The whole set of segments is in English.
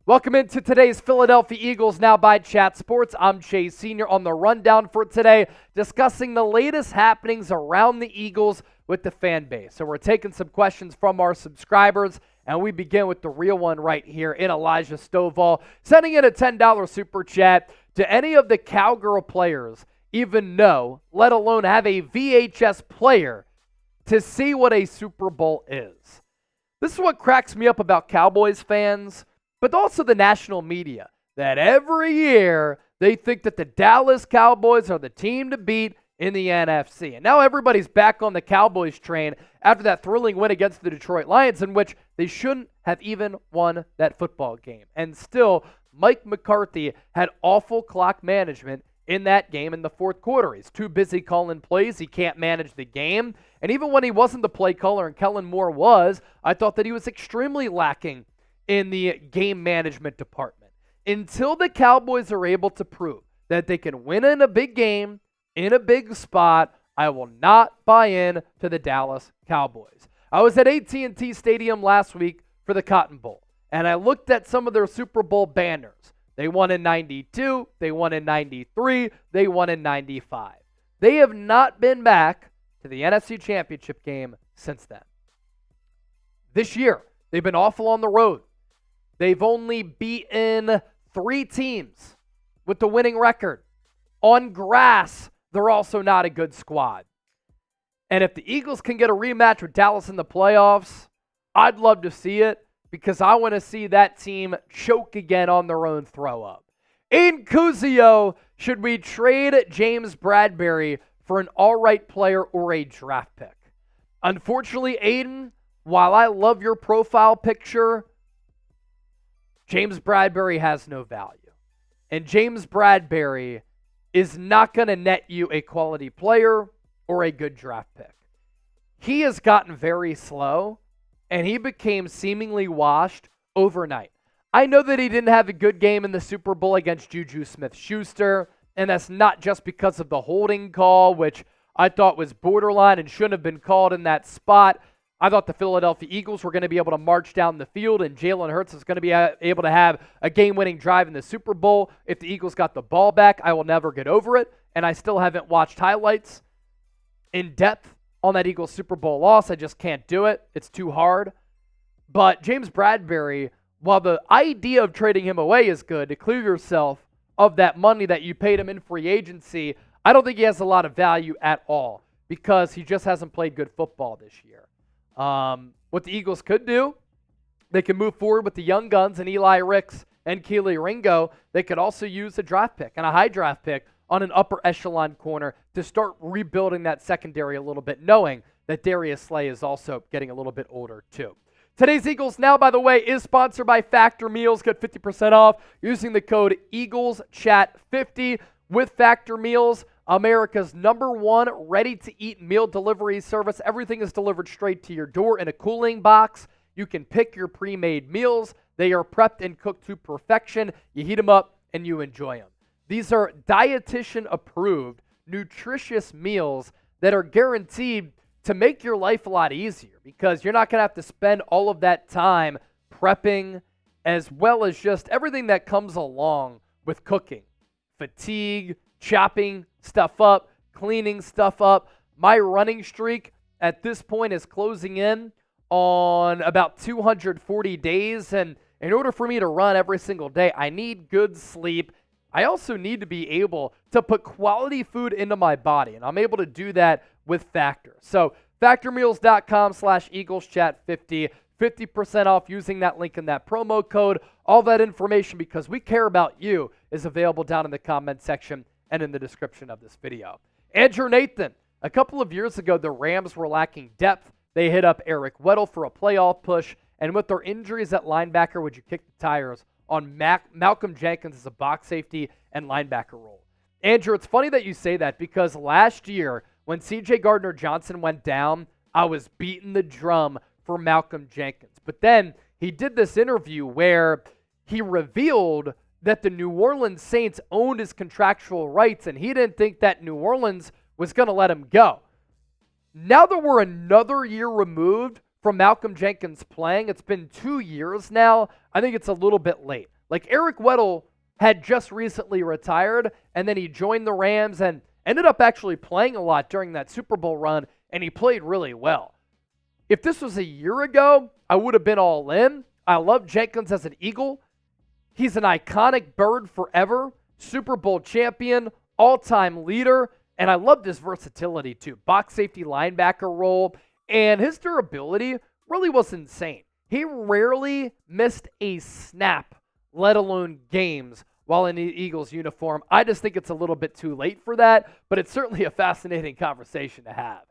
Welcome into today's Philadelphia Eagles Now by Chat Sports. I'm Chase Sr. on the rundown for today, discussing the latest happenings around the Eagles with the fan base. So we're taking some questions from our subscribers, and we begin with the real one right here in Elijah Stovall, sending in a $10 super chat. Do any of the Cowgirl players even know, let alone have a VHS player to see what a Super Bowl is? This is what cracks me up about Cowboys fans, but also the national media, that every year they think that the Dallas Cowboys are the team to beat in the NFC. And now everybody's back on the Cowboys train after that thrilling win against the Detroit Lions, in which they shouldn't have even won that football game. And still, Mike McCarthy had awful clock management in that game in the fourth quarter. He's too busy calling plays. He can't manage the game. And even when he wasn't the play caller and Kellen Moore was, I thought that he was extremely lacking in the game management department. Until the Cowboys are able to prove that they can win in a big game, in a big spot, I will not buy in to the Dallas Cowboys. I was at AT&T Stadium last week for the Cotton Bowl, and I looked at some of their Super Bowl banners. They won in 92, they won in 93, they won in 95. They have not been back to the NFC Championship game since then. This year, they've been awful on the road. They've only beaten 3 teams with the winning record. On grass, they're also not a good squad. And if the Eagles can get a rematch with Dallas in the playoffs, I'd love to see it, because I want to see that team choke again on their own throw-up. Aiden Kuzio, should we trade James Bradberry for an all-right player or a draft pick? Unfortunately, Aiden, while I love your profile picture, James Bradberry has no value. And James Bradberry is not going to net you a quality player or a good draft pick. He has gotten very slow, and he became seemingly washed overnight. I know that he didn't have a good game in the Super Bowl against Juju Smith-Schuster, and that's not just because of the holding call, which I thought was borderline and shouldn't have been called in that spot. I thought the Philadelphia Eagles were going to be able to march down the field, and Jalen Hurts is going to be able to have a game-winning drive in the Super Bowl. If the Eagles got the ball back, I will never get over it, and I still haven't watched highlights in depth on that Eagles Super Bowl loss. I just can't do it. It's too hard. But James Bradberry, while the idea of trading him away is good, to clear yourself of that money that you paid him in free agency, I don't think he has a lot of value at all, because he just hasn't played good football this year. What the Eagles could do, they can move forward with the young guns and Eli Ricks and Keely Ringo. They could also use a draft pick and a high draft pick on an upper echelon corner to start rebuilding that secondary a little bit, knowing that Darius Slay is also getting a little bit older too. Today's Eagles Now, by the way, is sponsored by Factor Meals. Get 50% off using the code EaglesChat50 with Factor Meals, America's #1 ready-to-eat meal delivery service. Everything is delivered straight to your door in a cooling box. You can pick your pre-made meals. They are prepped and cooked to perfection. You heat them up and you enjoy them. These are dietitian-approved, nutritious meals that are guaranteed to make your life a lot easier, because you're not going to have to spend all of that time prepping, as well as just everything that comes along with cooking. Fatigue, chopping stuff up, cleaning stuff up. My running streak at this point is closing in on about 240 days, and in order for me to run every single day, I need good sleep. I also need to be able to put quality food into my body, and I'm able to do that with Factor. So factormeals.com/EaglesChat50, 50% off using that link in that promo code. All that information, because we care about you, is available down in the comment section and in the description of this video. Andrew Nathan, a couple of years ago, the Rams were lacking depth. They hit up Eric Weddle for a playoff push, and with their injuries at linebacker, would you kick the tires on Malcolm Jenkins as a box safety and linebacker role? Andrew, it's funny that you say that, because last year, when C.J. Gardner-Johnson went down, I was beating the drum for Malcolm Jenkins. But then he did this interview where he revealed that the New Orleans Saints owned his contractual rights, and he didn't think that New Orleans was going to let him go. Now that we're another year removed from Malcolm Jenkins playing, it's been 2 years now, I think it's a little bit late. Like Eric Weddle had just recently retired, and then he joined the Rams and ended up actually playing a lot during that Super Bowl run, and he played really well. If this was a year ago, I would have been all in. I love Jenkins as an Eagle. He's an iconic bird forever, Super Bowl champion, all-time leader, and I love his versatility too. Box safety linebacker role, and his durability really was insane. He rarely missed a snap, let alone games, while in the Eagles uniform. I just think it's a little bit too late for that, but it's certainly a fascinating conversation to have.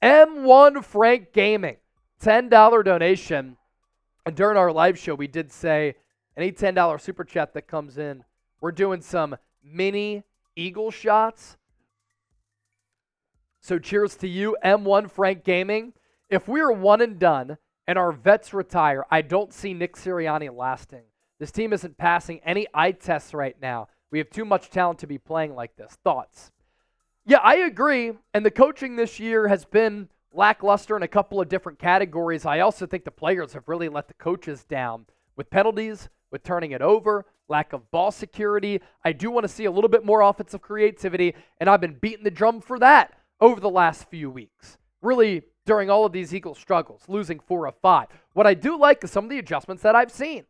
M1 Frank Gaming, $10 donation. And during our live show, we did say any $10 super chat that comes in, we're doing some mini Eagle shots. So cheers to you, M1 Frank Gaming. If we are one and done and our vets retire, I don't see Nick Sirianni lasting. This team isn't passing any eye tests right now. We have too much talent to be playing like this. Thoughts? Yeah, I agree. And the coaching this year has been lackluster in a couple of different categories. I also think the players have really let the coaches down with penalties, with turning it over, lack of ball security. I do want to see a little bit more offensive creativity, and I've been beating the drum for that over the last few weeks. Really, during all of these Eagles struggles, losing 4 of 5. What I do like is some of the adjustments that I've seen.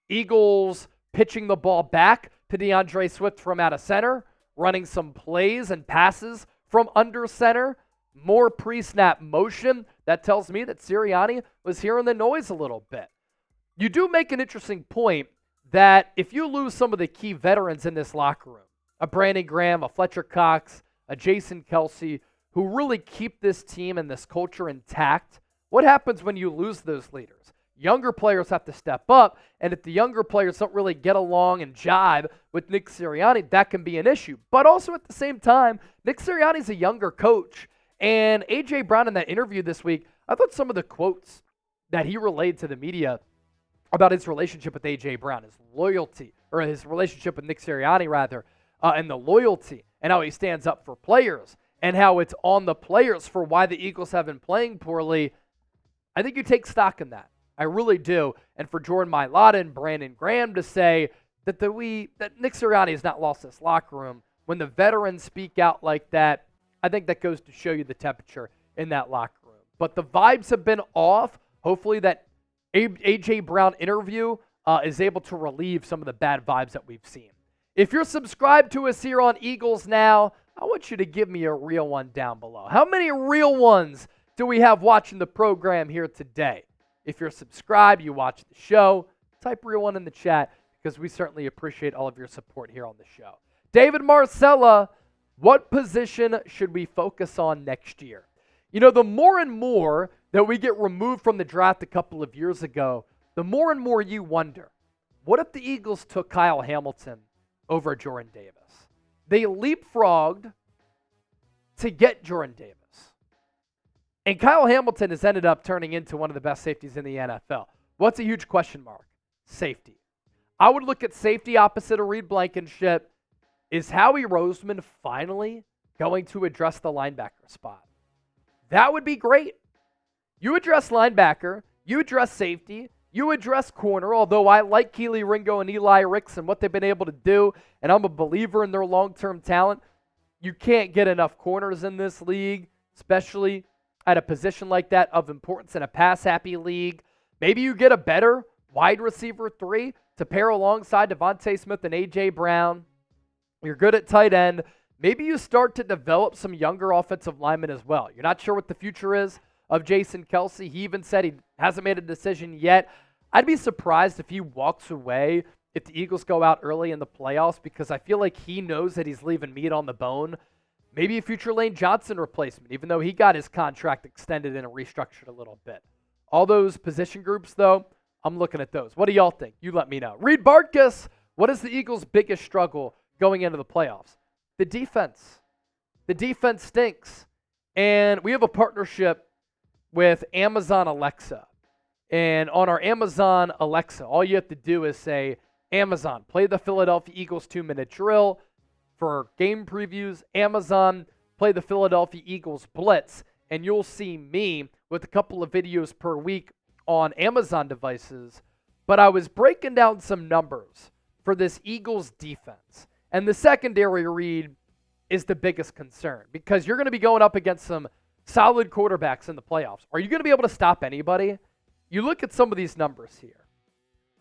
Eagles pitching the ball back to DeAndre Swift from out of center, running some plays and passes from under center, more pre-snap motion. That tells me that Sirianni was hearing the noise a little bit. You do make an interesting point that if you lose some of the key veterans in this locker room, a Brandon Graham, a Fletcher Cox, a Jason Kelsey, who really keep this team and this culture intact, what happens when you lose those leaders? Younger players have to step up, and if the younger players don't really get along and jive with Nick Sirianni, that can be an issue. But also at the same time, Nick Sirianni's a younger coach, and A.J. Brown in that interview this week, I thought some of the quotes that he relayed to the media about his relationship with A.J. Brown, his loyalty, or his relationship with Nick Sirianni rather, and the loyalty, and how he stands up for players, and how it's on the players for why the Eagles have been playing poorly. I think you take stock in that. I really do. And for Jordan Mailata and Brandon Graham to say that Nick Sirianni has not lost this locker room, when the veterans speak out like that, I think that goes to show you the temperature in that locker room. But the vibes have been off. Hopefully that A.J. Brown interview is able to relieve some of the bad vibes that we've seen. If you're subscribed to us here on Eagles Now, I want you to give me a real one down below. How many real ones do we have watching the program here today? If you're subscribed, you watch the show, type real one in the chat because we certainly appreciate all of your support here on the show. David Marcella, what position should we focus on next year? You know, the more and more that we get removed from the draft a couple of years ago, the more and more you wonder, what if the Eagles took Kyle Hamilton over Jordan Davis? They leapfrogged to get Jordan Davis. And Kyle Hamilton has ended up turning into one of the best safeties in the NFL. What's a huge question mark? Safety. I would look at safety opposite of Reed Blankenship. Is Howie Roseman finally going to address the linebacker spot? That would be great. You address linebacker, you address safety, you address corner, although I like Keely Ringo and Eli Ricks and what they've been able to do, and I'm a believer in their long-term talent. You can't get enough corners in this league, especially at a position like that of importance in a pass-happy league. Maybe you get a better wide receiver 3 to pair alongside Devontae Smith and A.J. Brown. You're good at tight end. Maybe you start to develop some younger offensive linemen as well. You're not sure what the future is of Jason Kelsey. He even said he hasn't made a decision yet. I'd be surprised if he walks away if the Eagles go out early in the playoffs because I feel like he knows that he's leaving meat on the bone. Maybe a future Lane Johnson replacement, even though he got his contract extended and restructured a little bit. All those position groups, though, I'm looking at those. What do y'all think? You let me know. Reed Bartkus, what is the Eagles' biggest struggle going into the playoffs? The defense. The defense stinks. And we have a partnership with Amazon Alexa. And on our Amazon Alexa, all you have to do is say, Amazon, play the Philadelphia Eagles 2-minute drill. For game previews, Amazon, play the Philadelphia Eagles Blitz, and you'll see me with a couple of videos per week on Amazon devices but I was breaking down some numbers for this Eagles defense. And the secondary read is the biggest concern because you're going to be going up against some solid quarterbacks in the playoffs. Are you going to be able to stop anybody? You look at some of these numbers here.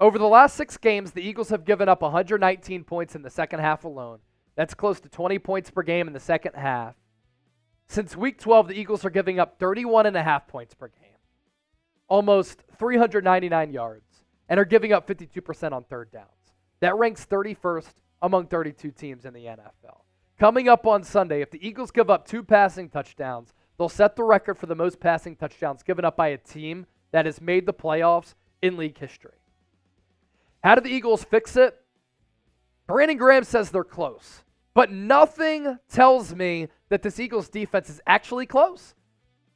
Over the last 6 games, the Eagles have given up 119 points in the second half alone. That's close to 20 points per game in the second half. Since week 12, the Eagles are giving up 31.5 points per game, almost 399 yards, and are giving up 52% on third downs. That ranks 31st among 32 teams in the NFL. Coming up on Sunday, if the Eagles give up 2 passing touchdowns, they'll set the record for the most passing touchdowns given up by a team that has made the playoffs in league history. How do the Eagles fix it? Brandon Graham says they're close, but nothing tells me that this Eagles defense is actually close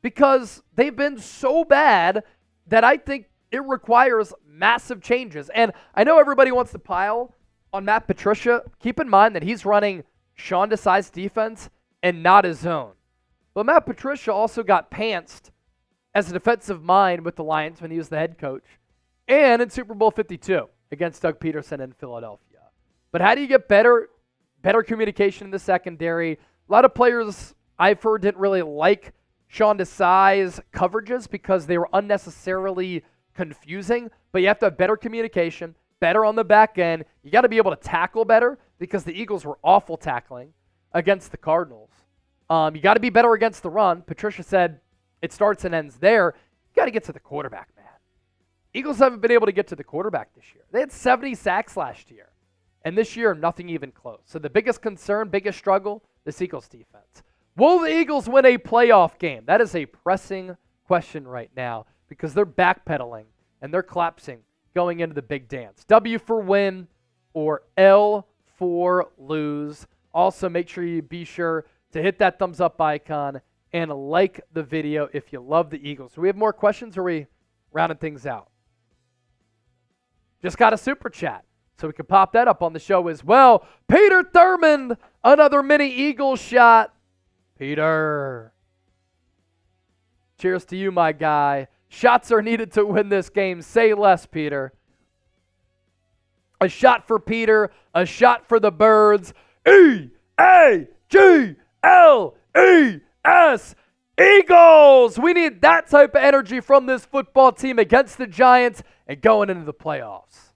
because they've been so bad that I think it requires massive changes. And I know everybody wants to pile on Matt Patricia. Keep in mind that he's running Sean Desai's defense and not his own. But Matt Patricia also got pantsed as a defensive mind with the Lions when he was the head coach and in Super Bowl 52 against Doug Peterson in Philadelphia. But how do you get better communication in the secondary? A lot of players I've heard didn't really like Sean Desai's coverages because they were unnecessarily confusing, but you have to have better communication, better on the back end. You got to be able to tackle better because the Eagles were awful tackling against the Cardinals. You got to be better against the run. Patricia said it starts and ends there. You got to get to the quarterback, man. Eagles haven't been able to get to the quarterback this year. They had 70 sacks last year, and this year, nothing even close. So the biggest concern, biggest struggle, this Eagles defense. Will the Eagles win a playoff game? That is a pressing question right now because they're backpedaling and they're collapsing going into the big dance. W for win or L for lose. Also, make sure you be sure to hit that thumbs up icon and like the video if you love the Eagles. Do we have more questions or are we rounding things out? Just got a super chat, so we can pop that up on the show as well. Peter Thurmond, another mini Eagles shot. Peter. Cheers to you, my guy. Shots are needed to win this game. Say less, Peter. A shot for Peter. A shot for the Birds. E-A-G-L-E-S. Eagles! We need that type of energy from this football team against the Giants and going into the playoffs.